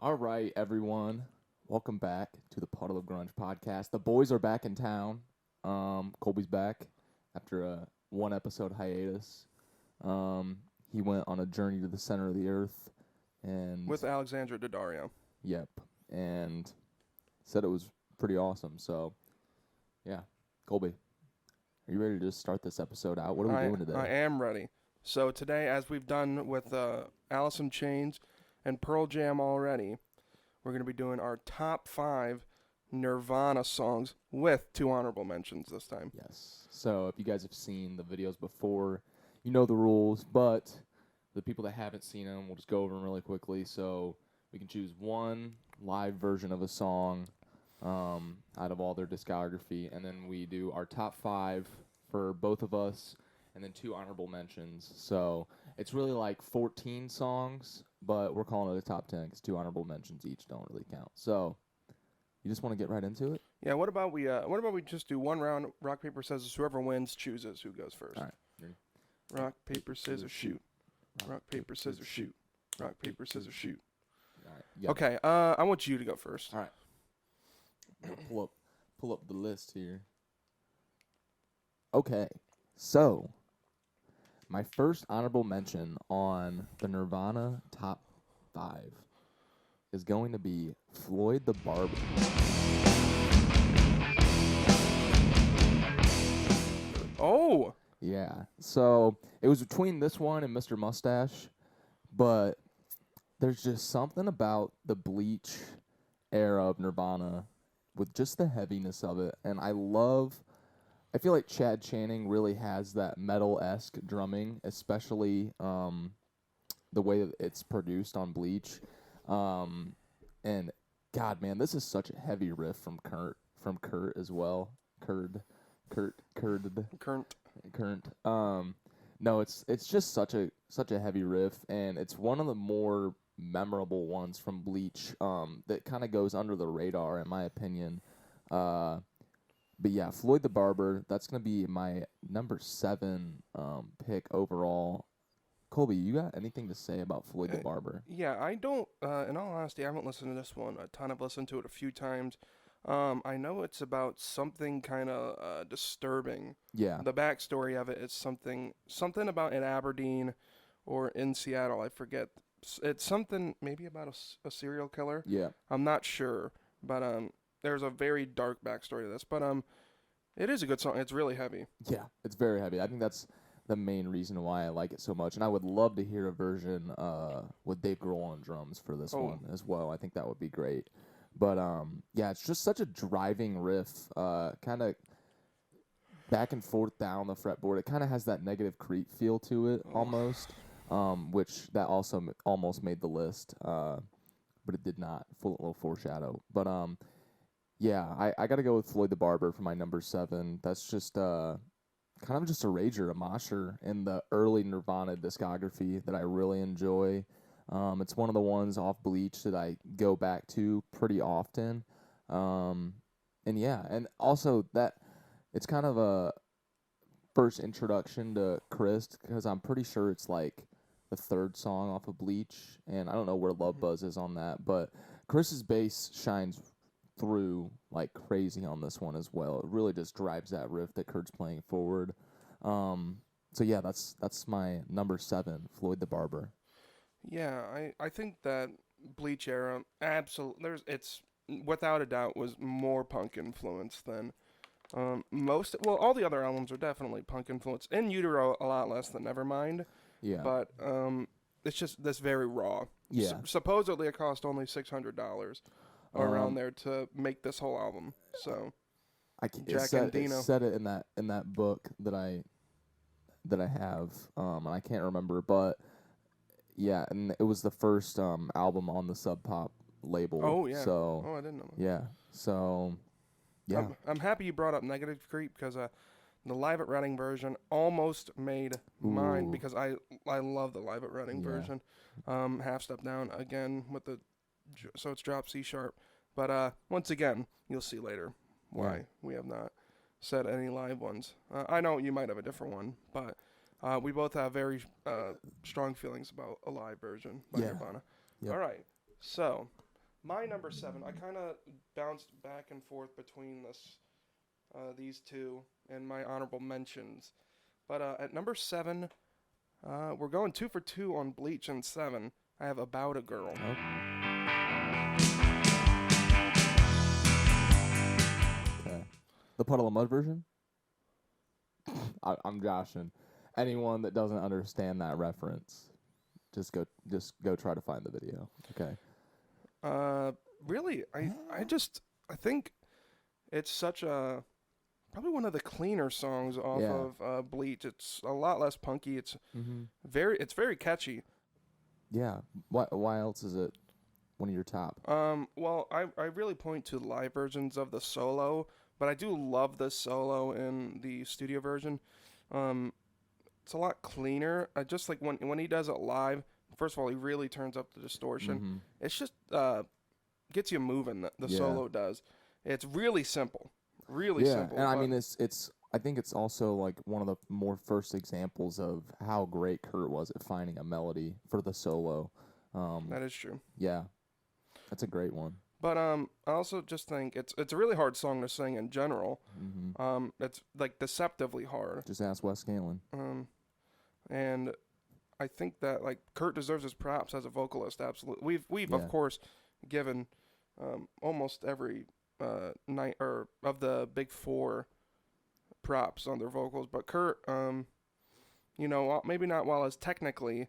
All right, everyone. Welcome back to the Puddle of Grunge podcast. The boys are back in town. Colby's back after a one-episode hiatus. He went on a journey to the center of the earth, and With Alexandra Daddario. yep, and said it was pretty awesome. So, yeah, Colby, are you ready to just start this episode out? What are we doing today? I am ready. So today, as we've done with Alice in Chains and Pearl Jam already, we're going to be doing our top 5 Nirvana songs with 2 honorable mentions this time. Yes. So if you guys have seen the videos before, you know the rules, but the people that haven't seen them, we'll just go over them really quickly. So we can choose one live version of a song out of all their discography, and then we do our top 5 for both of us, and then 2 honorable mentions. So it's really like 14 songs, but we're calling it a top 10 because 2 honorable mentions each don't really count. So you just want to get right into it? Yeah. What about we just do one round, rock paper scissors. Whoever wins chooses who goes first. All right. Ready? Rock paper scissors shoot. Rock paper scissors shoot. Rock paper scissors shoot. All right. You got it. Okay. I want you to go first. All right. I'm gonna pull up the list here. Okay, so my first honorable mention on the Nirvana top 5 is going to be Floyd the Barber. Oh. Yeah, so it was between this one and Mr. Mustache, but there's just something about the Bleach era of Nirvana with just the heaviness of it, and I feel like Chad Channing really has that metal-esque drumming, especially the way that it's produced on Bleach. And God, man, this is such a heavy riff from Kurt as well. Kurt. No, it's just such a heavy riff, and it's one of the more memorable ones from Bleach that kind of goes under the radar, in my opinion. But yeah, Floyd the Barber, that's going to be my number 7 pick overall. Colby, you got anything to say about Floyd the Barber? Yeah, I don't, in all honesty, I haven't listened to this one a ton. I've listened to it a few times. I know it's about something kind of disturbing. Yeah. The backstory of it is something about in Aberdeen or in Seattle. I forget. It's something maybe about a serial killer. Yeah. I'm not sure, but there's a very dark backstory to this. But it is a good song. It's really heavy. Yeah, it's very heavy. I think that's the main reason why I like it so much. And I would love to hear a version with Dave Grohl on drums for this one as well. I think that would be great. But yeah, it's just such a driving riff, kind of back and forth down the fretboard. It kind of has that Negative Creep feel to it almost, which that also almost made the list, but it did not. Full little foreshadow. But yeah, I got to go with Floyd the Barber for my number 7. That's just kind of just a rager, a mosher in the early Nirvana discography that I really enjoy. It's one of the ones off Bleach that I go back to pretty often. And yeah, and also that it's kind of a first introduction to Krist, because I'm pretty sure it's like the 3rd song off of Bleach, and I don't know where Love Buzz is on that, but Krist's bass shines through like crazy on this one as well. It really just drives that riff that Kurt's playing forward. So yeah, that's my number 7, Floyd the Barber. Yeah, I think that Bleach era it's without a doubt was more punk influenced than all the other albums are definitely punk influenced. In Utero a lot less than Nevermind. Yeah. But it's just that's very raw. Yeah. Supposedly it cost only $600 around there to make this whole album. So it said it in that book that I have, and I can't remember, but yeah, and it was the first album on the Sub Pop label. Oh yeah. So I didn't know that. yeah. So yeah. I'm happy you brought up Negative Creep, because the Live at Reading version almost made mine, because I love the Live at Reading version. Half step down again with so it's drop C sharp. But once again, you'll see later why we have not said any live ones. I know you might have a different one, but we both have very strong feelings about a live version by Nirvana. Yep. All right, so My number 7, I kind of bounced back and forth between these two and my honorable mentions. But at number 7, we're going 2 for 2 on Bleach and 7. I have About a Girl. Okay. The Puddle of Mud version? I'm joshing. Anyone that doesn't understand that reference, just go try to find the video. Okay. Really, I think it's such a probably one of the cleaner songs off of Bleach. It's a lot less punky. It's very catchy. Yeah. Why else is it one of your top? Well, I really point to live versions of the solo, but I do love the solo in the studio version. It's a lot cleaner. I just like when he does it live. First of all, he really turns up the distortion. It's just gets you moving. The solo does. It's really simple. Really simple. And I mean, it's. I think it's also like one of the more first examples of how great Kurt was at finding a melody for the solo. That is true. Yeah, that's a great one. But I also just think it's a really hard song to sing in general. It's like deceptively hard. Just ask Wes Scanlon. And I think that like Kurt deserves his props as a vocalist. Absolutely, we've of course given almost every night or of the big four props on their vocals, but Kurt, maybe not while as technically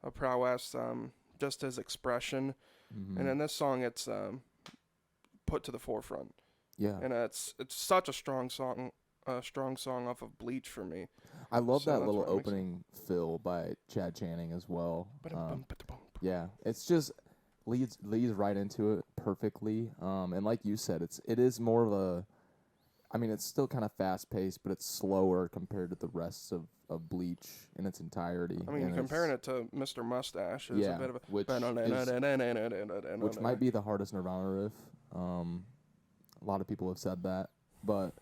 a prowess, just his expression, and in this song it's put to the forefront. Yeah, and it's such a strong song off of Bleach for me. I love that little opening fill by Chad Channing as well. Yeah, it's just leads right into it perfectly. And like you said, it is more of a. I mean, it's still kind of fast paced, but it's slower compared to the rest of Bleach in its entirety. I mean, comparing it to Mr. Mustache is a bit of a which might be the hardest Nirvana riff. A lot of people have said that, but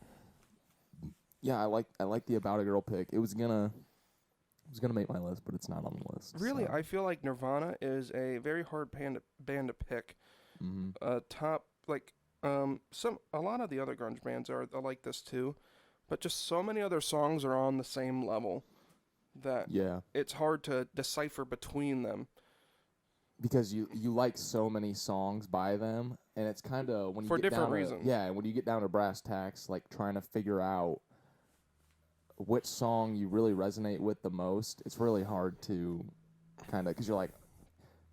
yeah, I like the About a Girl pick. It was gonna make my list, but it's not on the list. Really, so. I feel like Nirvana is a very hard band to pick. Top like. A lot of the other grunge bands are like this too, but just so many other songs are on the same level that it's hard to decipher between them. Because you like so many songs by them, and it's kind of when you for get different down reasons. And when you get down to brass tacks, like trying to figure out which song you really resonate with the most, it's really hard to kind of because you're like,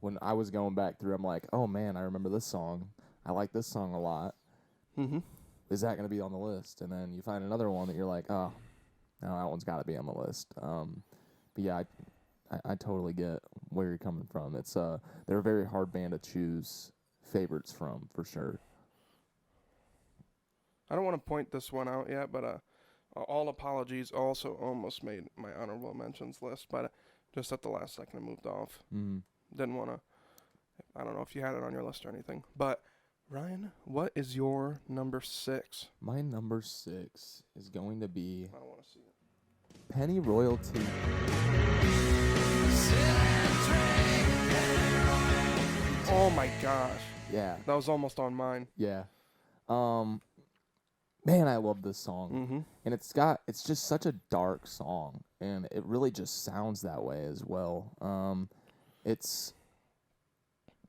when I was going back through, I'm like, oh man, I remember this song. I like this song a lot. Is that going to be on the list? And then you find another one that you're like, oh, no, that one's got to be on the list. But yeah, I totally get where you're coming from. It's they're a very hard band to choose favorites from, for sure. I don't want to point this one out yet, but All Apologies also almost made my honorable mentions list, but just at the last second I moved off. Didn't want to. I don't know if you had it on your list or anything, but. Ryan, what is your number 6? My number 6 is going to be I don't want to see it. Penny Royalty. Oh my gosh. Yeah. That was almost on mine. Yeah. Man, I love this song. And it's just such a dark song, and it really just sounds that way as well.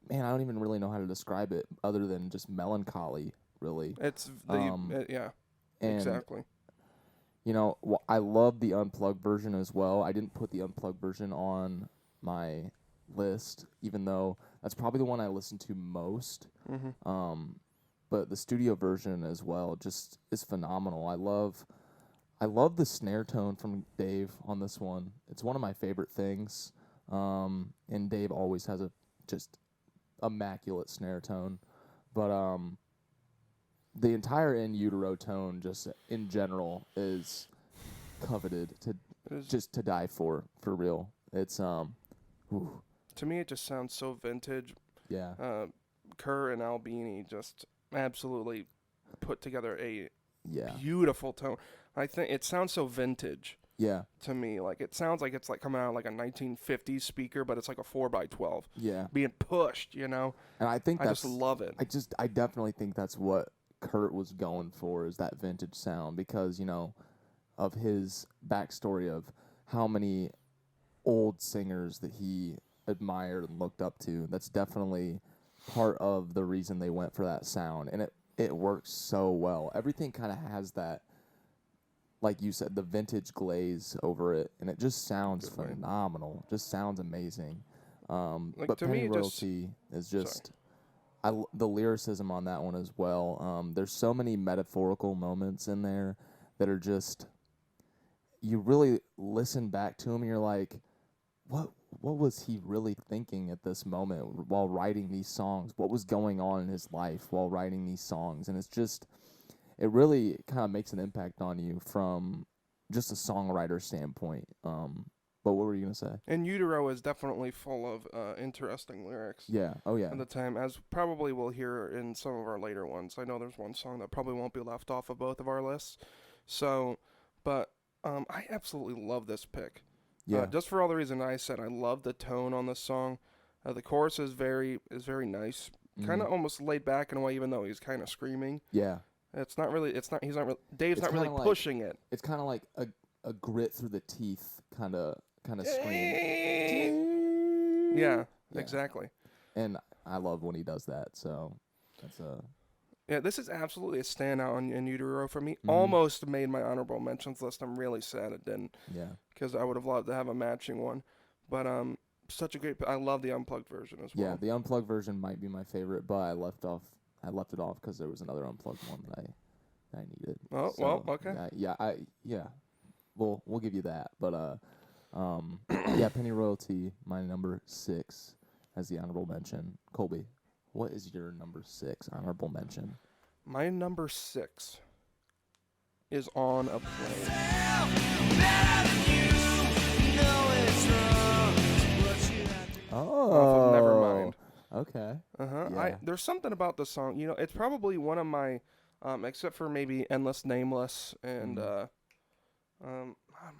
Man, I don't even really know how to describe it other than just melancholy, really. It's exactly. I love the Unplugged version as well. I didn't put the Unplugged version on my list, even though that's probably the one I listen to most. But the studio version as well just is phenomenal. I love the snare tone from Dave on this one. It's one of my favorite things. And Dave always has a just immaculate snare tone, but the entire In Utero tone just in general is coveted to die for real. It's to me it just sounds so vintage. Kerr and Albini just absolutely put together a beautiful tone. I think it sounds so vintage. Yeah. to me. Like, it sounds like it's like coming out of like a 1950s speaker, but it's like a 4x12 Yeah. being pushed, you know? And I think I just love it. I definitely think that's what Kurt was going for, is that vintage sound, because, you know, of his backstory of how many old singers that he admired and looked up to. That's definitely part of the reason they went for that sound, and it works so well. Everything kind of has that, like you said, the vintage glaze over it, and it just sounds phenomenal. Just sounds amazing. Like, But to Penny me, Royalty is just the lyricism on that one as well. There's so many metaphorical moments in there that are just, you really listen back to them and you're like, what was he really thinking at this moment while writing these songs? What was going on in his life while writing these songs? And it's just, it really kind of makes an impact on you from just a songwriter standpoint. But what were you gonna say? In Utero is definitely full of interesting lyrics. Yeah. Oh yeah. At the time, as probably we'll hear in some of our later ones. I know there's one song that probably won't be left off of both of our lists. So, but I absolutely love this pick. Yeah. Just for all the reason I said, I love the tone on this song. The chorus is very nice, kind of almost laid back in a way, even though he's kind of screaming. Yeah. It's not really. It's not. He's not. Dave's not really like, pushing it. It's kind of like a grit through the teeth kind of scream. Yeah, exactly. And I love when he does that. So that's a. Yeah, this is absolutely a standout in Utero for me. Almost made my honorable mentions list. I'm really sad it didn't. Yeah. Because I would have loved to have a matching one. But such a great. I love the unplugged version as well. Yeah, the unplugged version might be my favorite, but I left it off because there was another unplugged one that I needed. Oh, so, well, okay. Yeah. We'll give you that, but yeah, Penny Royalty, my number 6 as the honorable mention. Colby, what is your number 6 honorable mention? My number 6 is On a Plane. Oh, off of Nevermind. Okay. Yeah. There's something about the song. You know, it's probably one of my, except for maybe Endless Nameless and I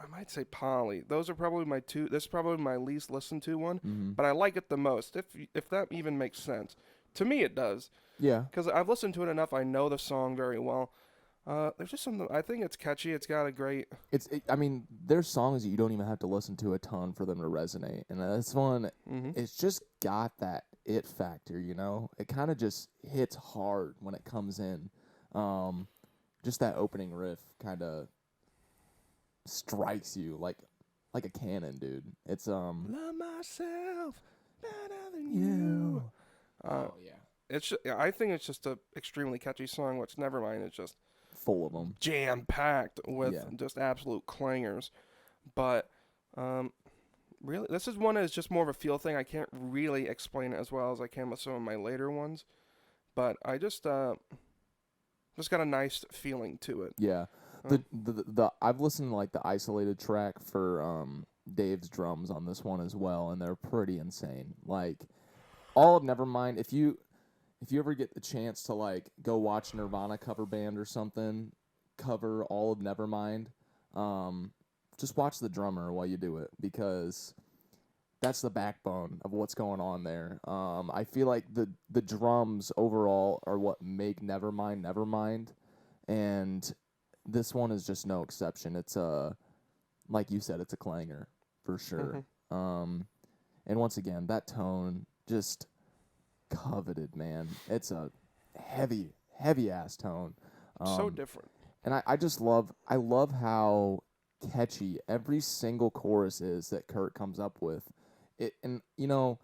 might say Polly. Those are probably my two. This is probably my least listened to one, but I like it the most. If that even makes sense, to me it does. Yeah. Because I've listened to it enough. I know the song very well. There's just something. I think it's catchy. It's got a great. I mean, there's songs that you don't even have to listen to a ton for them to resonate, and this one, it's just got that it factor. You know, it kind of just hits hard when it comes in. Just that opening riff kind of strikes you like a cannon, dude. It's Love myself better than you. Oh yeah. It's. I think it's just a extremely catchy song. Which Nevermind is just full of them, jam packed with just absolute clangers. But really, this is one that's just more of a feel thing. I can't really explain it as well as I can with some of my later ones, but I just got a nice feeling to it. Yeah. The I've listened to like the isolated track for Dave's drums on this one as well, and they're pretty insane. Like all of Nevermind, if you ever get the chance to like go watch Nirvana cover band or something cover all of Nevermind, just watch the drummer while you do it, because that's the backbone of what's going on there. I feel like the drums overall are what make Nevermind, and this one is just no exception. It's like you said, it's a clanger for sure. And once again, that tone just coveted, man. It's a heavy ass tone. So different. And I love how catchy every single chorus is that Kurt comes up with. And you know,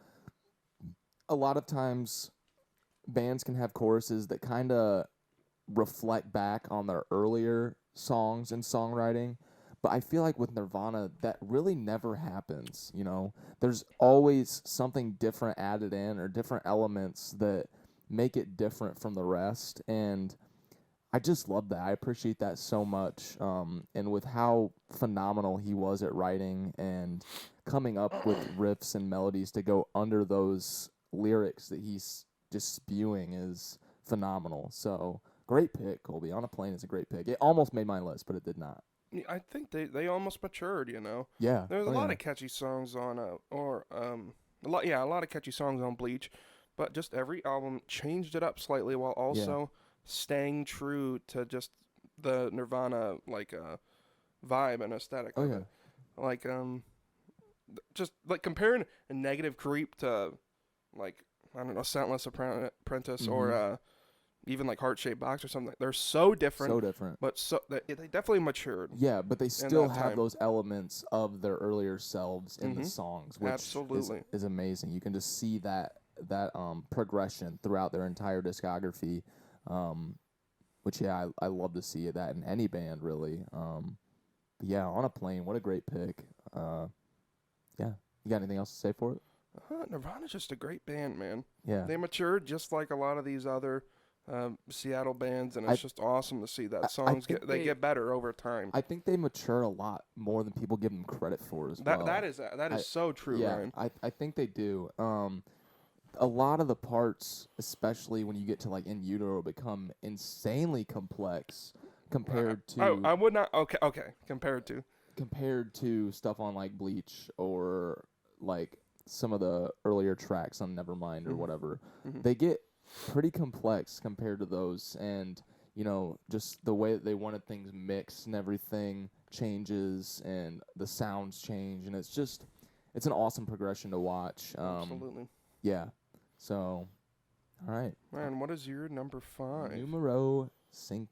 a lot of times bands can have choruses that kind of reflect back on their earlier songs and songwriting, but I feel like with Nirvana that really never happens. You know, there's always something different added in, or different elements that make it different from the rest, and I just love that. I appreciate that so much. And with how phenomenal he was at writing and coming up with riffs and melodies to go under those lyrics that he's just spewing is phenomenal. So great pick, Colby. On a Plane is a great pick. It almost made my list, but it did not. I think they almost matured. You know. Yeah. There's a lot of catchy songs on a lot of catchy songs on Bleach, but just every album changed it up slightly while also staying true to just the Nirvana vibe and aesthetic of it. Like just like comparing a Negative Creep to like I don't know Soundless Apprentice or even like Heart-Shaped Box or something. They're so different. So different. But they definitely matured. Yeah, but they still have those elements of their earlier selves in the songs, which is amazing. You can just see that progression throughout their entire discography, which I love to see that in any band really. But yeah, On a Plane, what a great pick. Yeah, you got anything else to say for it? Nirvana's just a great band, man. Yeah, they matured just like a lot of these other Seattle bands, and it's just awesome to see that songs get better over time. I think they mature a lot more than people give them credit for as well. That is so true, Ryan. I think they do. A lot of the parts, especially when you get to like In Utero, become insanely complex compared to. I would not. Okay. Compared to stuff on like Bleach or like some of the earlier tracks on Nevermind or whatever, they get pretty complex compared to those, and you know, just the way that they wanted things mixed and everything changes and the sounds change, and it's an awesome progression to watch. Absolutely. Yeah. So, all right. Man, what is your number 5? Numero 5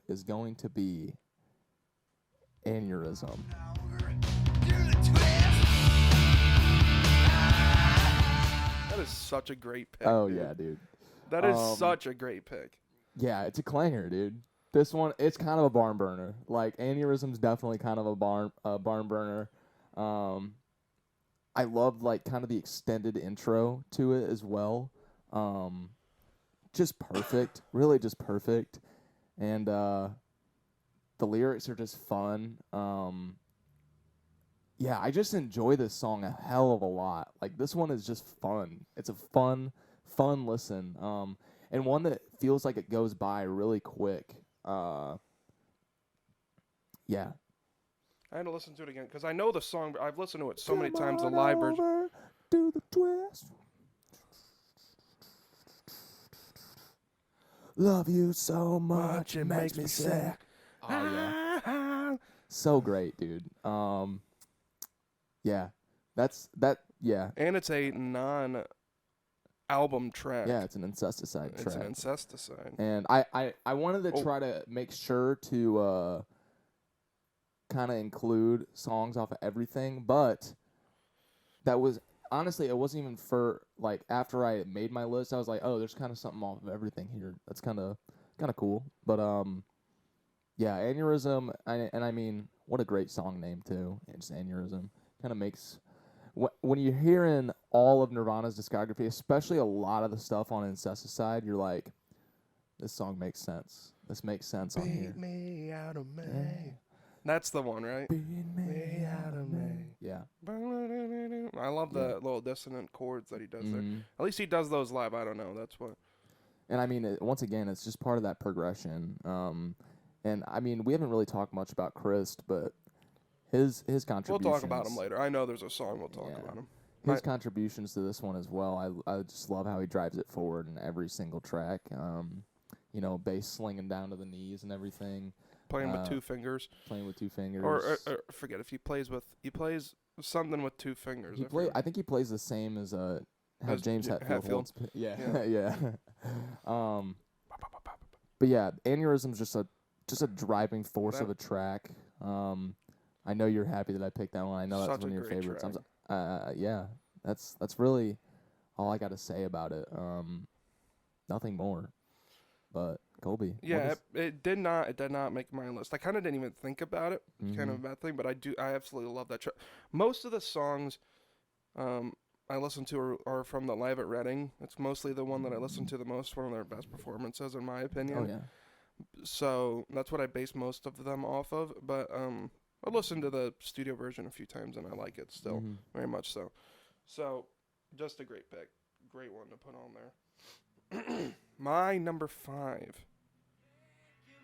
is going to be Aneurysm. That is such a great pick. Oh, dude. yeah, dude. That is such a great pick. Yeah, it's a clanger, dude. This one, it's kind of a barn burner. Like, Aneurysm's definitely kind of a barn burner. I loved, like, kind of the extended intro to it as well. Just perfect. Really just perfect. And the lyrics are just fun. Yeah, I just enjoy this song a hell of a lot. Like, this one is just fun. It's a fun listen. And one that feels like it goes by really quick. Yeah. I had to listen to it again because I know the song, but I've listened to it so many times. The live version. Do the twist. Love you so much, it makes me sick. Oh yeah. So great, dude. Yeah. Yeah. And it's a non-album track. Yeah, it's an Incesticide track. It's an Incesticide. And I wanted to try to make sure to kind of include songs off of everything, but that was honestly, it wasn't even for like after I made my list. I was like, oh, there's kind of something off of everything here. That's kind of cool. But yeah, Aneurysm, and I mean, what a great song name too. It's Aneurysm. Kind of makes when you're hearing all of Nirvana's discography, especially a lot of the stuff on Incesticide, you're like, this song makes sense. This makes sense on here. Beat me out of me. Yeah. That's the one, right? Beat me out of me. Yeah. I love the little dissonant chords that he does there. At least he does those live. I don't know. That's what. And I mean, once again, it's just part of that progression. And I mean, we haven't really talked much about Krist, but his contributions. We'll talk about him later. I know there's a song we'll talk about him. His contributions to this one as well. I just love how he drives it forward in every single track. You know, bass slinging down to the knees and everything. Playing with 2 fingers. Playing with 2 fingers. Or forget if he plays something with 2 fingers. I think he plays the same as James Hetfield holds. Yeah. Yeah. But yeah, Aneurysm's just a driving force of a track. I know you're happy that I picked that one. I know that's one of your favorites. Yeah, that's really all I got to say about it. Nothing more. But Colby. Yeah, it did not make my list. I kind of didn't even think about it. Kind of a bad thing, but I absolutely love that track. Most of the songs I listen to are from the Live at Reading. It's mostly the one that I listen to the most, one of their best performances in my opinion. Oh yeah. So that's what I base most of them off of. But I listened to the studio version a few times and I like it still very much so. So just a great pick. Great one to put on there. My number 5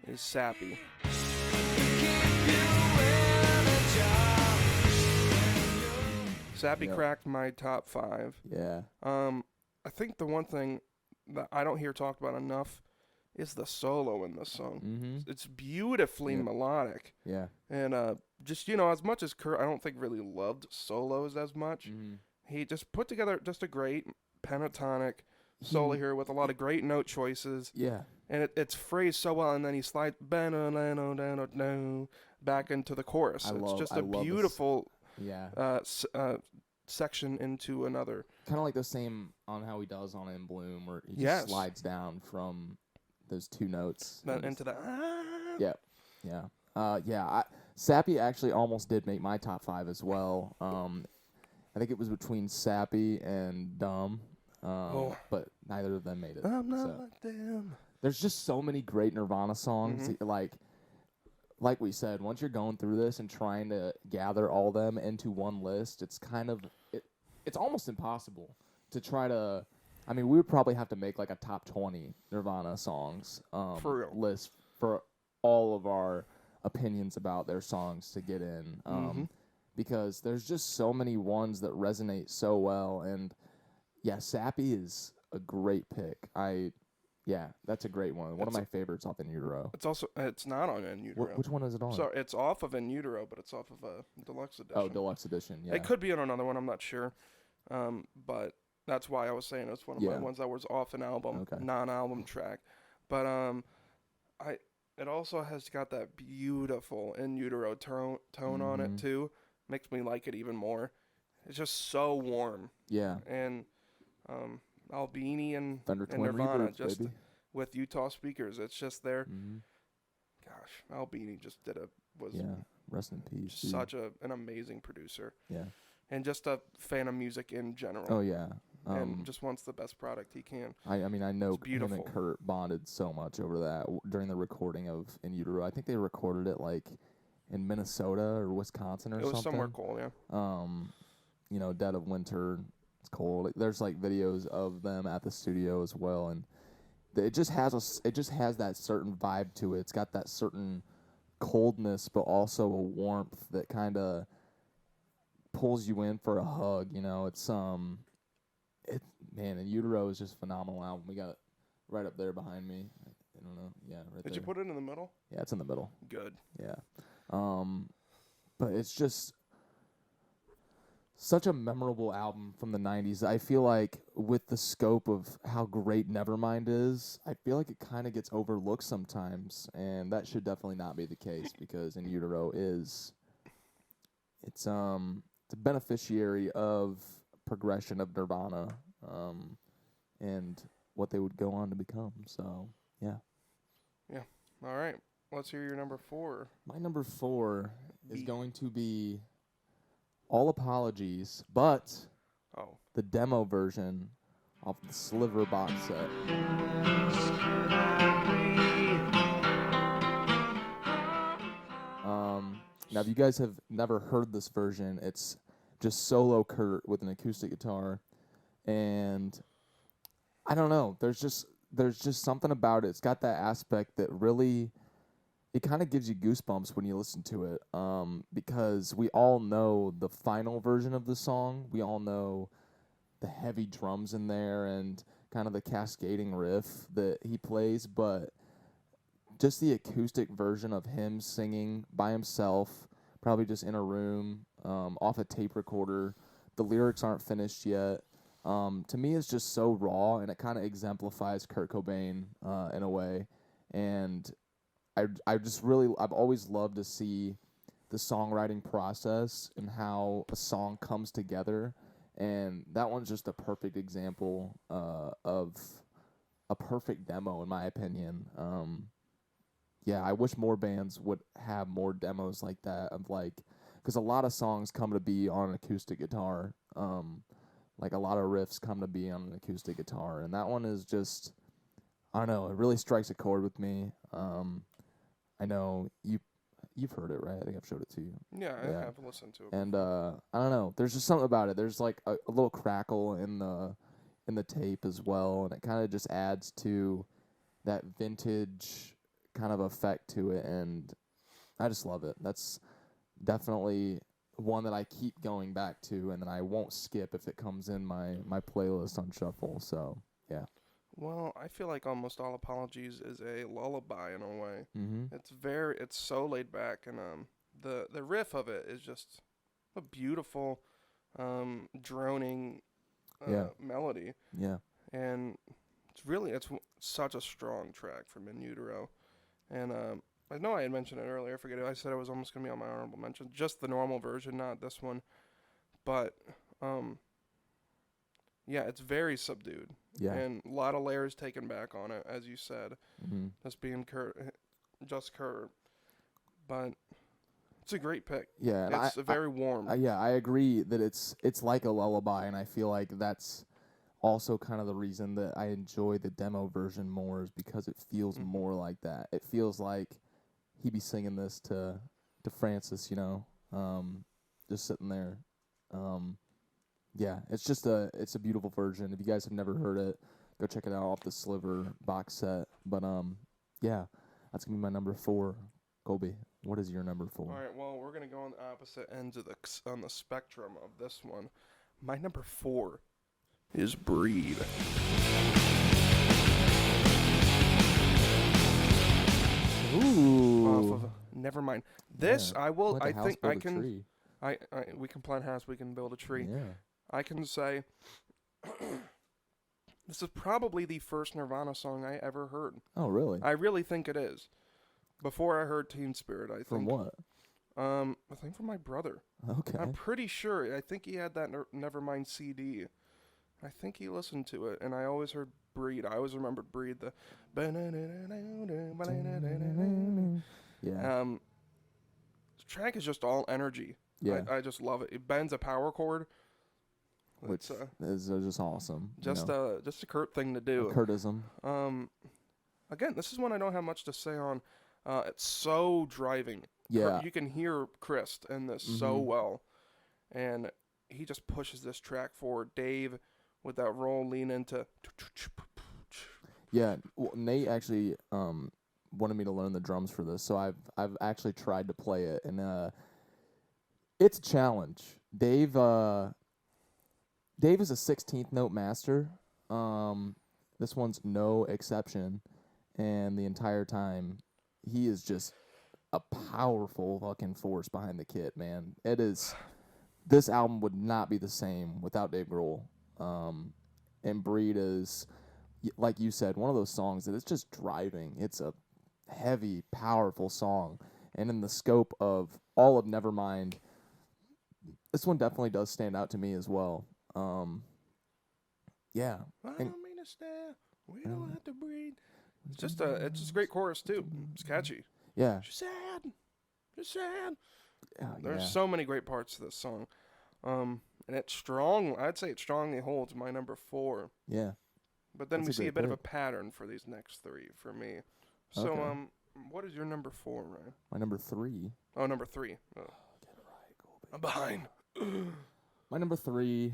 is Sappy. Sappy cracked my top 5. Yeah. I think the one thing that I don't hear talked about enough is the solo in this song. Mm-hmm. It's beautifully melodic. Yeah. And just, you know, as much as Kurt, I don't think really loved solos as much. Mm-hmm. He just put together just a great pentatonic solo here with a lot of great note choices. Yeah. And it's phrased so well, and then he slides back into the chorus. It's just a beautiful section into another. Kind of like the same on how he does on In Bloom, where he just slides down from those 2 notes. Into the Sappy actually almost did make my top 5 as well. I think it was between Sappy and Dumb, but neither of them made it. I'm not like them. There's just so many great Nirvana songs. Mm-hmm. Like we said, once you're going through this and trying to gather all them into one list, it's kind of it's almost impossible to try to. I mean, we would probably have to make like a top 20 Nirvana songs list for all of our opinions about their songs to get in, because there's just so many ones that resonate so well. And yeah, Sappy is a great pick. Yeah, that's a great one. One of my favorites off In Utero. It's not on In Utero. Which one is it on? So it's off of In Utero, but it's off of a deluxe edition. Oh, deluxe edition. Yeah. It could be on another one. I'm not sure. But that's why I was saying it's one of my ones that was off an album, non-album track. But it also has got that beautiful In Utero tone on it too. Makes me like it even more. It's just so warm. Yeah. And Albini and Nirvana Reverbs, just baby. With Utah speakers. It's just there. Gosh, Albini just was rest in peace. Such an amazing producer. Yeah. And just a fan of music in general. Oh yeah. And just wants the best product he can. I mean, I know him and Kurt bonded so much over that during the recording of In Utero. I think they recorded it like in Minnesota or Wisconsin or something. It was somewhere cool, yeah. You know, dead of winter. It's cold. There's like videos of them at the studio as well, and it just has that certain vibe to it. It's got that certain coldness, but also a warmth that kind of pulls you in for a hug. You know, it's In Utero is just a phenomenal album. We got it right up there behind me. I don't know. Yeah, right there. Did you put it in the middle? Yeah, it's in the middle. Good. Yeah. But it's just such a memorable album from the 90s. I feel like with the scope of how great Nevermind is, I feel like it kind of gets overlooked sometimes, and that should definitely not be the case because In Utero it's a beneficiary of progression of Nirvana and what they would go on to become. So, yeah. Yeah. All right. Let's hear your number 4. My number 4 is going to be All Apologies, but the demo version off the Sliver box set. Now, if you guys have never heard this version, it's just solo Kurt with an acoustic guitar, and I don't know. There's just something about it. It's got that aspect that really, it kind of gives you goosebumps when you listen to it, because we all know the final version of the song. We all know the heavy drums in there and kind of the cascading riff that he plays, but just the acoustic version of him singing by himself, probably just in a room, off a tape recorder. The lyrics aren't finished yet. To me, it's just so raw, and it kind of exemplifies Kurt Cobain in a way. And I've always loved to see the songwriting process and how a song comes together. And that one's just a perfect example of a perfect demo, in my opinion. Yeah, I wish more bands would have more demos like that because a lot of songs come to be on an acoustic guitar. Like a lot of riffs come to be on an acoustic guitar, and that one is just, I don't know, it really strikes a chord with me. I know you've heard it, right? I think I've showed it to you. Yeah, I have listened to it. And I don't know, there's just something about it. There's like a little crackle in the tape as well, and it kind of just adds to that vintage kind of effect to it, and I just love it. That's definitely one that I keep going back to, and then I won't skip if it comes in my playlist on shuffle. So yeah. Well, I feel like almost all Apologies is a lullaby in a way. Mm-hmm. It's so laid back, and the riff of it is just a beautiful, droning melody, Yeah. and it's such a strong track from In Utero, and I know I had mentioned it earlier. I forget it. I said it was almost gonna be on my honorable mention, just the normal version, not this one, but yeah, it's very subdued. Yeah. And a lot of layers taken back on it, as you said. Mm-hmm. Just being just Kurt. But it's a great pick. Yeah, and It's very warm. I agree that it's like a lullaby, and I feel like that's also kind of the reason that I enjoy the demo version more, is because it feels more like that. It feels like he'd be singing this to Francis, just sitting there. Yeah, it's a beautiful version. If you guys have never heard it, go check it out off the Sliver box set. But yeah, that's gonna be my number 4. Colby, what is your number 4? All right, well, we're gonna go on the opposite ends of the spectrum of this one. My number 4 is Breed. Ooh. Off of Nevermind. This Yeah. I will. Let the I house think build I a can. tree. We can plant a house. We can build a tree. Yeah. I can say this is probably the first Nirvana song I ever heard. Oh, really? I really think it is. Before I heard Teen Spirit, I think. From what? I think from my brother. Okay. I'm pretty sure. I think he had that Nevermind CD. I think he listened to it, and I always heard Breed. I always remembered Breed. The Yeah. the track is just all energy. Yeah. I just love it. It bends a power chord, Which it's, is just awesome. just a Kurt thing to do. Kurtism. Again, this is one I don't have much to say on. It's so driving. Yeah. You can hear Krist in this so well, and he just pushes this track forward. Dave, with that roll, lean into. Yeah. Well, Nate actually wanted me to learn the drums for this, so I've actually tried to play it, and it's a challenge. Dave is a 16th note master. This one's no exception, and the entire time he is just a powerful fucking force behind the kit, man. It is. This album would not be the same without Dave Grohl. And Breed is, like you said, one of those songs that it's just driving. It's a heavy, powerful song, and in the scope of all of Nevermind, this one definitely does stand out to me as well. Yeah. I don't mean to stare. We don't have to breathe. It's just a great chorus too. It's catchy. Yeah. She's sad. She's sad. Yeah, There's so many great parts to this song. And it's strong. I'd say it strongly holds my number 4. Yeah. But then That's we a see a great bit of pick. a pattern for these next 3 for me. So, Okay. What is your number 4, Ryan? My number 3. Oh, number 3. Oh. Get it right, Colby. I'm behind. My number 3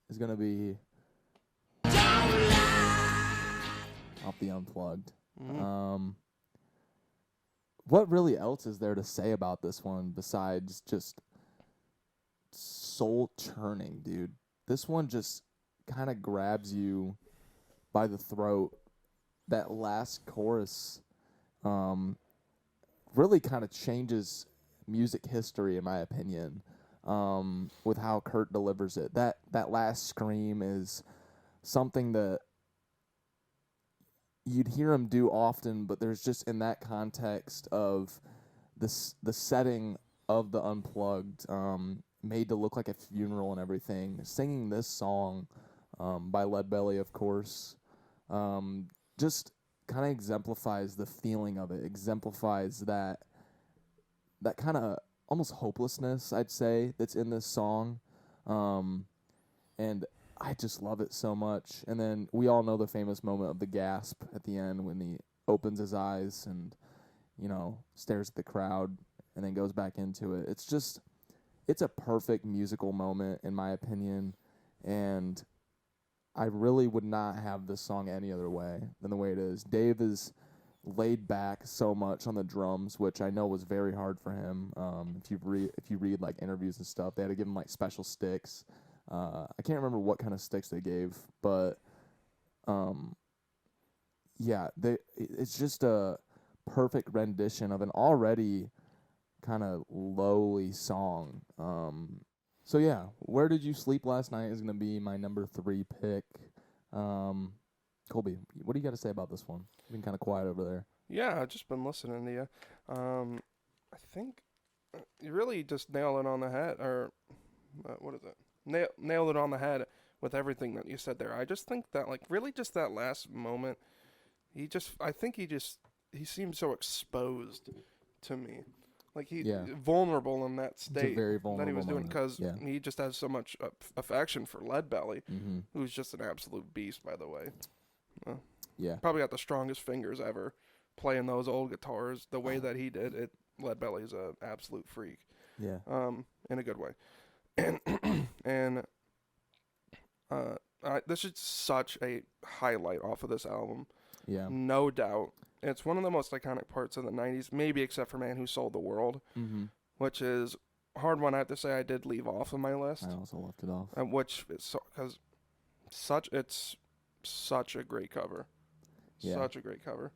is gonna be off the Unplugged. What really else is there to say about this one besides just soul churning, dude? This one just kind of grabs you by the throat. That last chorus really kind of changes music history, in my opinion, with how Kurt delivers it. That last scream is something that you'd hear him do often, but there's just in that context of the setting of the Unplugged, made to look like a funeral and everything. Singing this song by Leadbelly, of course, just kind of exemplifies the feeling of it, exemplifies that kind of almost hopelessness, I'd say, that's in this song. And I just love it so much. And then we all know the famous moment of the gasp at the end when he opens his eyes and, stares at the crowd and then goes back into it. It's a perfect musical moment, in my opinion. And I really would not have this song any other way than the way it is. Dave is laid back so much on the drums, which I know was very hard for him. If you read like interviews and stuff, they had to give him like special sticks. I can't remember what kind of sticks they gave, but yeah, it's just a perfect rendition of an already kind of lowly song. So yeah, Where Did You Sleep Last Night is going to be my number 3 pick. Colby, what do you got to say about this one? You've been kind of quiet over there. Yeah, I've just been listening to you. I think you really just nailed it on the head, or what is it? Nailed it on the head with everything that you said there. I just think that, like, really just that last moment, I think he seemed so exposed to me. Like, vulnerable in that state very vulnerable that he was doing, because yeah. he just has so much affection for Leadbelly, Mm-hmm. who's just an absolute beast, by the way. Yeah. Probably got the strongest fingers ever playing those old guitars the way that he did it. Leadbelly's an absolute freak. Yeah. In a good way. And this is such a highlight off of this album. Yeah. No doubt. It's one of the most iconic parts of the 90s, maybe except for Man Who Sold the World, which is a hard one. I have to say I did leave off of my list. I also left it off. Which is because it's such a great cover. Yeah. Such a great cover.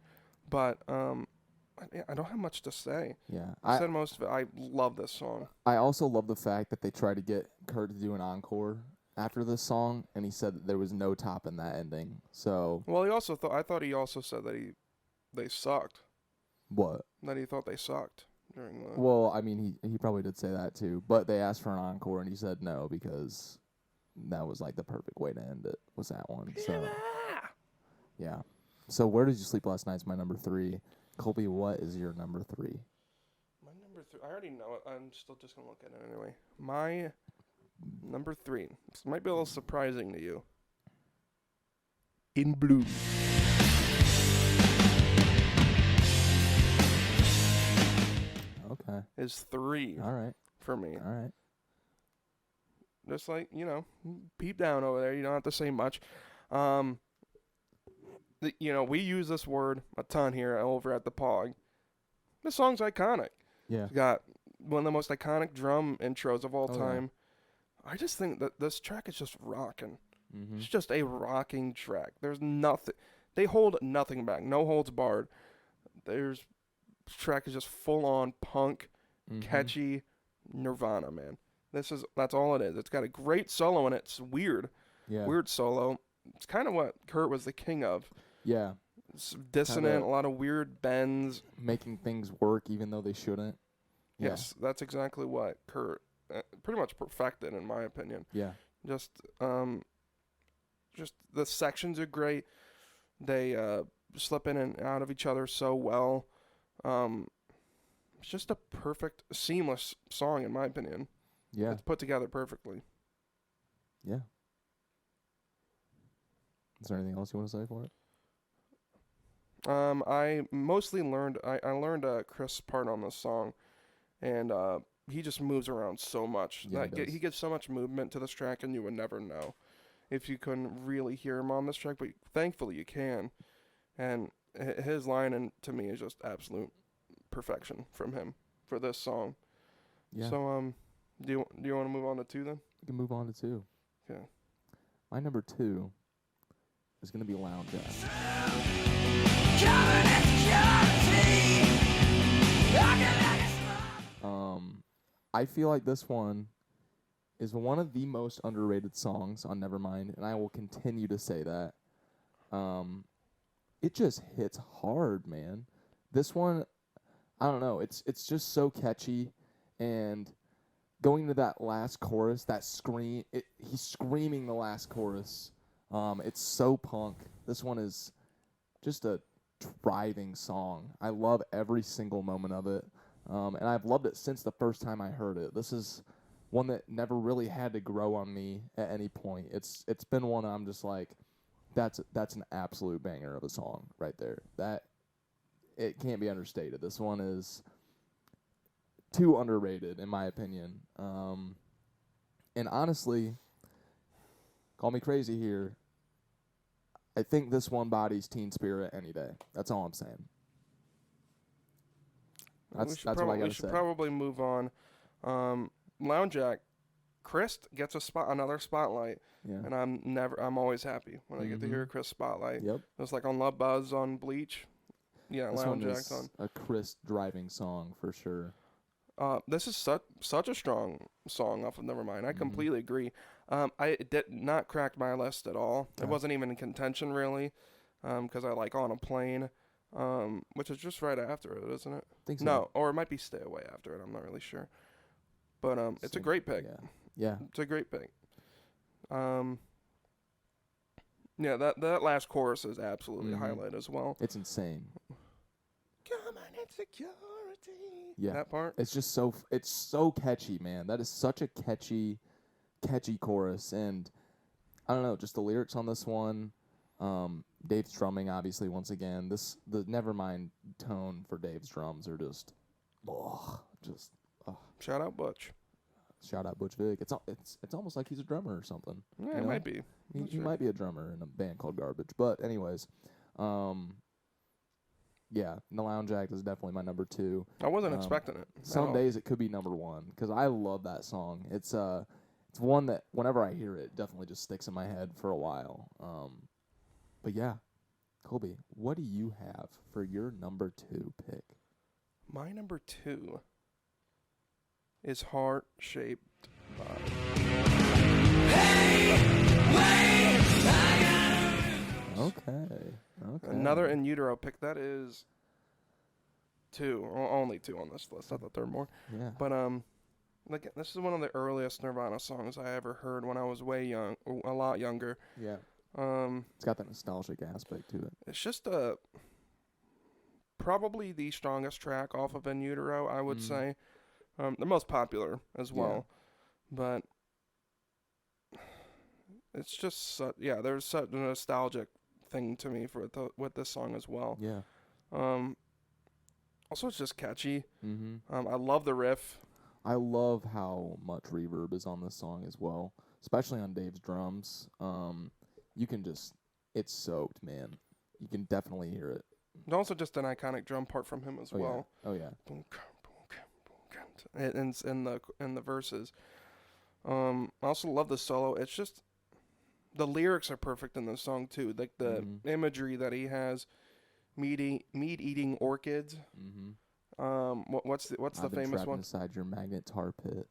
But I don't have much to say. Yeah. I said most of it. I love this song. I also love the fact that they tried to get Kurt to do an encore after this song, and he said that there was no topping that ending. So. Well, I thought he also said that they sucked. What? That he thought they sucked during the. Well, I mean, he probably did say that too, but they asked for an encore, and he said no because that was like the perfect way to end it. Was that one? So. Yeah. So Where Did You Sleep Last Night is my number 3. Colby, what is your number 3? My number 3, I already know it. I'm still just going to look at it anyway. My number 3, this might be a little surprising to you. In Blue. Okay. Is 3. All right. For me. All right. Just like, peep down over there. You don't have to say much. We use this word a ton here over at the Pog. This song's iconic. Yeah. It's got one of the most iconic drum intros of all time. Yeah. I just think that this track is just rocking. Mm-hmm. It's just a rocking track. There's nothing. They hold nothing back. No holds barred. This track is just full on punk, catchy Nirvana, man. That's all it is. It's got a great solo in it. It's weird. Yeah. Weird solo. It's kind of what Kurt was the king of. Yeah. It's dissonant, a lot of weird bends. Making things work even though they shouldn't. Yeah. Yes, that's exactly what Kurt pretty much perfected, in my opinion. Yeah. Just the sections are great. They slip in and out of each other so well. It's just a perfect, seamless song, in my opinion. Yeah. It's put together perfectly. Yeah. Is there anything else you want to say for it? I mostly learned Krist's part on this song, and he just moves around so much. Yeah, He gives so much movement to this track, and you would never know if you couldn't really hear him on this track, but thankfully you can. And his line, and to me, is just absolute perfection from him for this song. Yeah. So do you want to move on to 2 then? We can move on to 2. Okay. My number 2 is going to be Lounge Act. I feel like this one is one of the most underrated songs on Nevermind, and I will continue to say that. It just hits hard, man. This one, I don't know, it's just so catchy, and going to that last chorus, that scream, he's screaming the last chorus. It's so punk. This one is just a driving song. I love every single moment of it. And I've loved it since the first time I heard it. This is one that never really had to grow on me at any point. It's been one I'm just like, that's an absolute banger of a song right there. That it can't be understated. This one is too underrated in my opinion. And honestly, call me crazy here, I think this one bodies Teen Spirit any day. That's all I'm saying. That's what I gotta say. We should probably move on. Lounge Act, Krist gets another spotlight, and I'm always happy when I get to hear a Krist spotlight. Yep. It's like on Love Buzz on Bleach. Yeah, this Lounge one Act is on. a Krist driving song for sure. This is such a strong song off of Nevermind. I completely agree. It did not crack my list at all. It wasn't even in contention really, because I like On a Plane, which is just right after it, isn't it? I think so. No, or it might be Stay Away after it. I'm not really sure. But it's a great pick. Yeah. It's a great pick. Yeah, that last chorus is absolutely a highlight as well. It's insane. Come on, insecurity. Yeah. That part. It's just it's so catchy, man. That is such a catchy chorus, and I don't know, just the lyrics on this one. Dave's drumming, obviously, once again. The Nevermind tone for Dave's drums are just. Shout out Butch. Shout out Butch Vig. It's almost like he's a drummer or something. Yeah, it might be. He might be a drummer in a band called Garbage. But anyways, yeah, The Lounge Act is definitely my number 2. I wasn't expecting it. Some days it could be number 1 because I love that song. It's one that whenever I hear it, definitely just sticks in my head for a while. But yeah, Colby, what do you have for your number 2 pick? My number 2 is Heart Shaped Box. Okay. Another In Utero pick. That is 2, or only 2 on this list. I thought there were more. Yeah. But like this is one of the earliest Nirvana songs I ever heard when I was a lot younger. Yeah. It's got that nostalgic aspect to it. It's just probably the strongest track off of In Utero, I would say. The most popular as well. But it's just there's such a nostalgic thing to me with this song as well. Yeah. Also, it's just catchy. I love the riff. I love how much reverb is on this song as well, especially on Dave's drums. You can it's soaked, man. You can definitely hear it. There's also just an iconic drum part from him as well. Yeah. Oh yeah. In the verses. I also love the solo. It's just the lyrics are perfect in this song too. Like the imagery that he has, meat eating orchids. What's the famous one? Inside your magnet tar pit.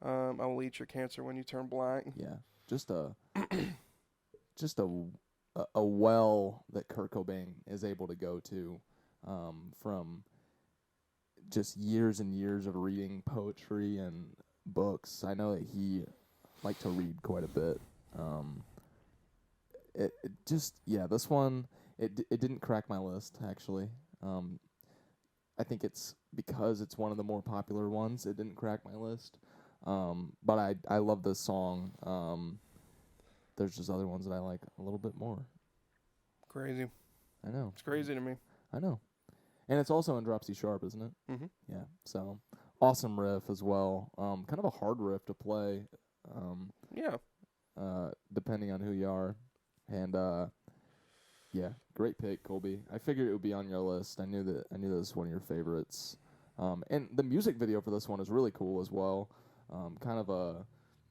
I will eat your cancer when you turn black. Yeah, just a well that Kurt Cobain is able to go to, from just years and years of reading poetry and books. I know that he liked to read quite a bit. This one it didn't crack my list actually. I think it's because it's one of the more popular ones. It didn't crack my list. But I love this song. There's just other ones that I like a little bit more. Crazy. I know. It's crazy to me. I know. And it's also in drop C sharp, isn't it? Mm-hmm. Yeah. So awesome riff as well. Kind of a hard riff to play. Depending on who you are. And yeah, great pick, Colby. I figured it would be on your list. I knew that this was one of your favorites. And the music video for this one is really cool as well.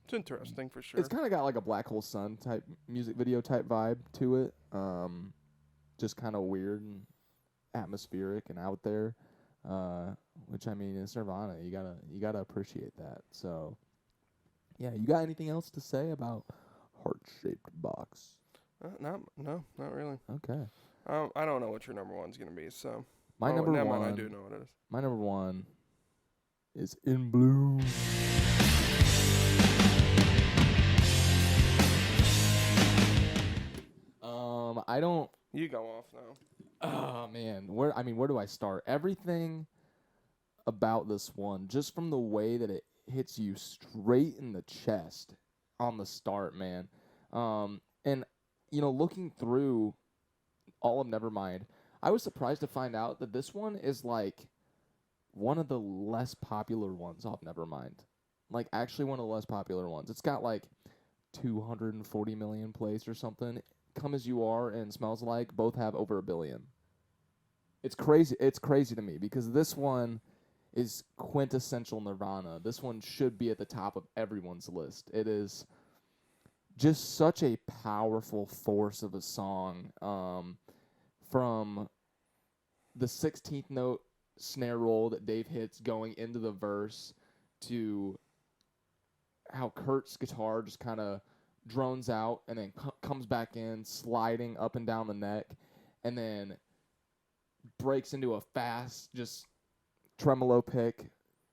It's interesting for sure. It's kind of got like a Black Hole Sun type music video type vibe to it. Just kind of weird and atmospheric and out there. Which I mean, it's Nirvana. You gotta appreciate that. So yeah, you got anything else to say about Heart-Shaped Box? No, not really. Okay. I don't know what your number one's gonna be. So number never one. mind, I do know what it is. My number 1 is In Bloom. I don't. You go off now. Oh man, where do I start? Everything about this one, just from the way that it hits you straight in the chest on the start, man. And looking through all of Nevermind, I was surprised to find out that this one is like one of the less popular ones off Nevermind. Like actually one of the less popular ones. It's got like 240 million plays or something. Come As You Are and Smells Like both have over 1 billion. it's crazy. It's crazy to me because this one is quintessential Nirvana. This one should be at the top of everyone's list. It is just such a powerful force of a song. From the 16th note snare roll that Dave hits going into the verse to how Kurt's guitar just kind of drones out and then comes back in, sliding up and down the neck, and then breaks into a fast, just tremolo pick,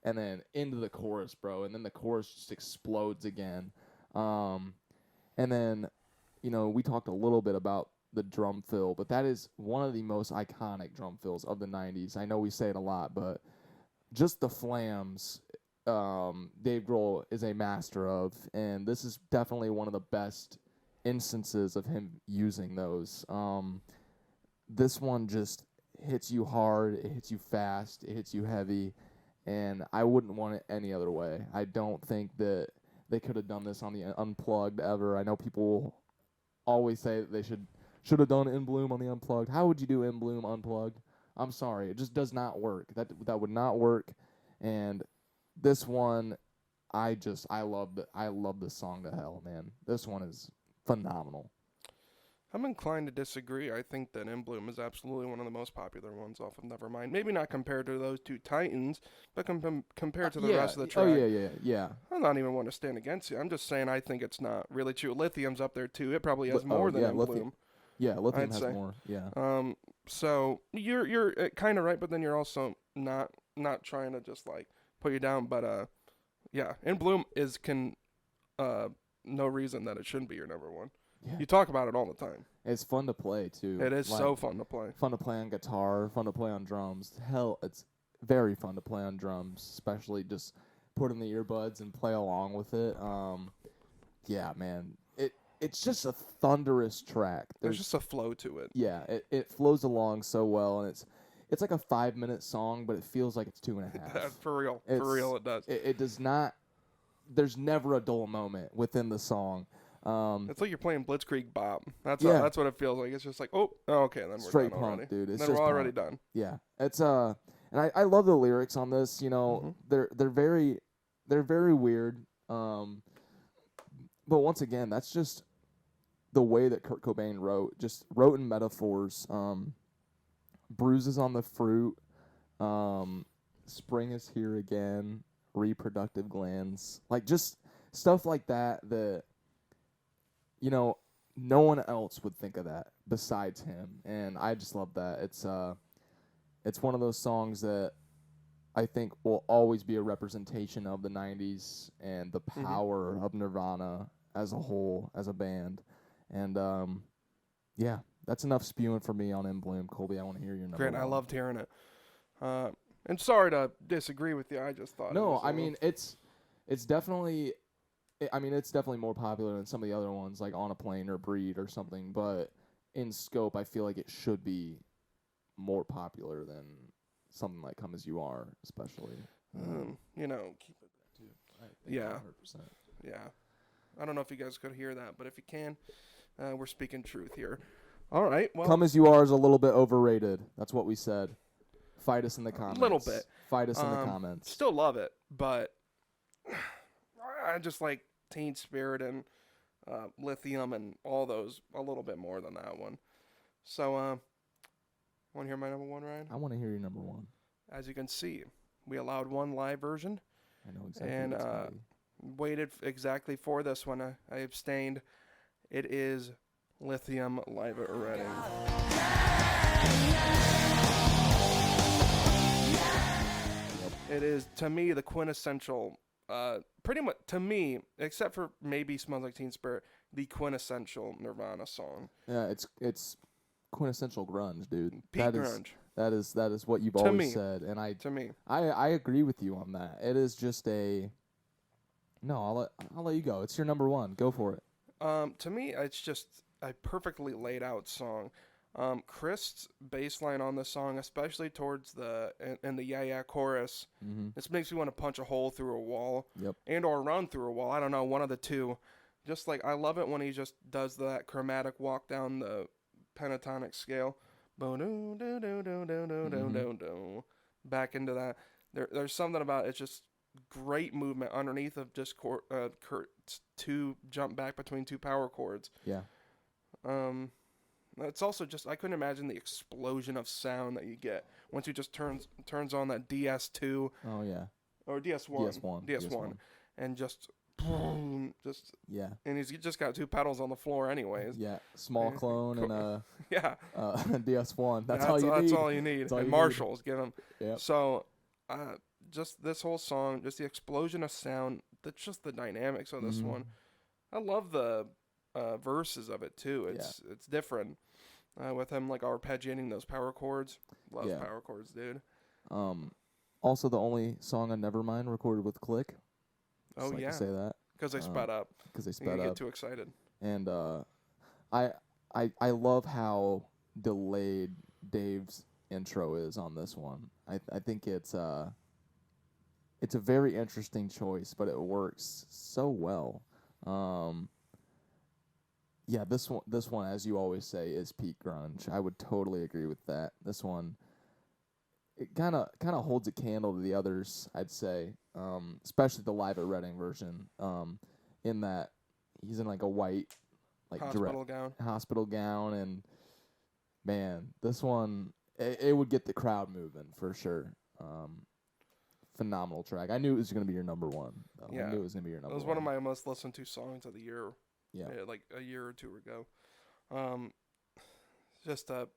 and then into the chorus, bro. And then the chorus just explodes again. And then, we talked a little bit about the drum fill, but that is one of the most iconic drum fills of the 90s. I know we say it a lot, but just the flams, Dave Grohl is a master of, and this is definitely one of the best instances of him using those. This one just hits you hard, it hits you fast, it hits you heavy, and I wouldn't want it any other way. I don't think that they could have done this on the Unplugged ever. I know people always say that they should have done In Bloom on the Unplugged. How would you do In Bloom Unplugged? I'm sorry, it just does not work. That would not work. And this one, I love this song to hell, man. This one is phenomenal. I'm inclined to disagree. I think that In Bloom is absolutely one of the most popular ones off of Nevermind. Maybe not compared to those two titans, but compared to the rest of the track. Oh, yeah. I'm not even one to stand against you. I'm just saying I think it's not really true. Lithium's up there, too. It probably has more than In Bloom. Yeah, Lithium has more, yeah. So you're kind of right, but then you're also not trying to just, put you down. But, yeah, In Bloom is no reason that it shouldn't be your number one. Yeah. You talk about it all the time. It's fun to play, too. It is so fun to play. Fun to play on guitar, fun to play on drums. Hell, it's very fun to play on drums, especially just put in the earbuds and play along with it. Yeah, man. It's just a thunderous track. There's just a flow to it. Yeah, it flows along so well, and it's like a 5-minute song, but it feels like it's 2.5. For real. For real, it does. It does not... There's never a dull moment within the song. It's like you're playing Blitzkrieg Bop. That's what it feels like. It's just like, okay, then we're straight done punk, already. dude. It's then just we're already punk. done. Yeah, it's and I love the lyrics on this. They're very weird. But once again, that's just the way that Kurt Cobain wrote in metaphors. Bruises on the fruit. Spring is here again. Reproductive glands, just stuff like that no one else would think of that besides him, and I just love that. It's one of those songs that I think will always be a representation of the 90s and the power of Nirvana as a whole, as a band. And yeah, that's enough spewing for me on In Bloom. Colby, I want to hear your number Great, one. I loved hearing it. And sorry to disagree with you. I just thought. No, I mean it's definitely. It's definitely more popular than some of the other ones, like On a Plane or Breed or something. But in scope, I feel like it should be more popular than something like Come As You Are, especially. Keep it too. Yeah. 100%. Yeah. I don't know if you guys could hear that, but if you can, we're speaking truth here. All right. Well, Come As You Are is a little bit overrated. That's what we said. Fight us in the comments. A little bit. Fight us in the comments. Still love it, but I just like Teen Spirit and Lithium and all those a little bit more than that one. So, want to hear my number one, Ryan? I want to hear your number one. As you can see, we allowed one live version. I know exactly. And waited exactly for this one. I abstained. It is Lithium live at Reading. It is, to me, the quintessential, pretty much, to me, except for maybe Smells Like Teen Spirit, the quintessential Nirvana song. Yeah, it's quintessential grunge, dude. Peak grunge. That is what you've always said, and I agree with you on that. It is just no, I'll let you go. It's your number one. Go for it. To me, it's just a perfectly laid out song. Krist's bass line on the song, especially towards the yeah yeah chorus, this makes me want to punch a hole through a wall, and or run through a wall. I don't know, one of the two. Just I love it when he just does that chromatic walk down the pentatonic scale. back into that. There's something about it's just great movement underneath of just Kurt's two jump back between two power chords. Yeah. It's also just I couldn't imagine the explosion of sound that you get once you just turns on that DS2. Oh yeah. Or DS1. DS1. And just boom, just yeah. And he's just got two pedals on the floor anyways. Yeah. Small clone and yeah. DS1. That's all you need. And Marshalls give him. Yeah. So just this whole song, just the explosion of sound, that's just the dynamics of this one. I love the verses of it too. It's different with him like arpeggiating those power chords. Love power chords, dude. Also, the only song on Nevermind recorded with Click. Oh to say that because they sped up. Because they sped up. Get too excited. And I love how delayed Dave's intro is on this one. I think it's a very interesting choice, but it works so well. Yeah, this one, as you always say, is peak grunge. I would totally agree with that. This one, it kind of holds a candle to the others, I'd say, especially the Live at Reading version. In that he's in like a white, like hospital gown, and man, this one it would get the crowd moving for sure. Phenomenal track. I knew it was going to be your number one. Yeah. I knew it was going to be your number one. It was one of my most listened to songs of the year. Yeah. Like a year or two ago. Just a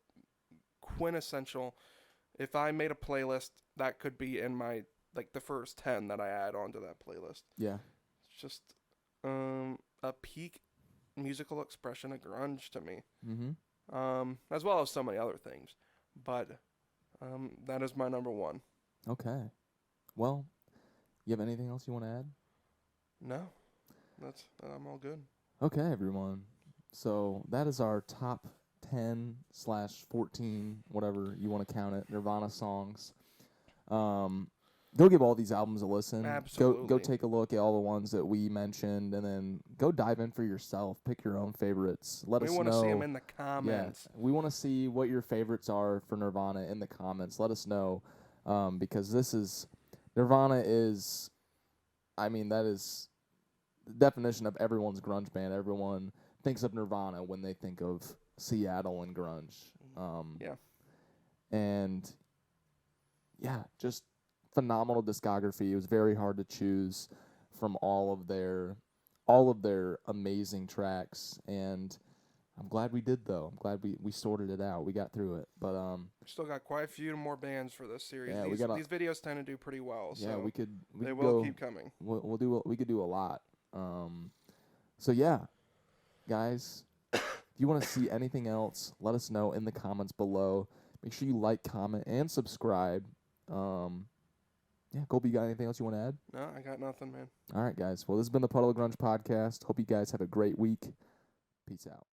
quintessential. If I made a playlist, that could be in my, like, the first 10 that I add onto that playlist. Yeah. It's just a peak musical expression of grunge to me. Mm-hmm. As well as so many other things. But that is my number one. Okay. Well, you have anything else you want to add? No. I'm all good. Okay, everyone. So that is our top 10/14, whatever you want to count it, Nirvana songs. Go give all these albums a listen. Absolutely. Go take a look at all the ones that we mentioned, and then go dive in for yourself. Pick your own favorites. Let us know. We want to see them in the comments. Yeah, we want to see what your favorites are for Nirvana in the comments. Let us know, because Nirvana is, I mean, that is the definition of everyone's grunge band. Everyone thinks of Nirvana when they think of Seattle and grunge. And yeah, just phenomenal discography. It was very hard to choose from all of their amazing tracks, and I'm glad we did though. I'm glad we sorted it out. We got through it. But we still got quite a few more bands for this series. Yeah, these videos tend to do pretty well. Yeah, so they will keep coming. We could do a lot. So yeah, guys, if you want to see anything else, let us know in the comments below. Make sure you like, comment, and subscribe. Yeah, Colby, you got anything else you want to add? No, I got nothing, man. All right, guys. Well, this has been the Puddle of Grunge podcast. Hope you guys have a great week. Peace out.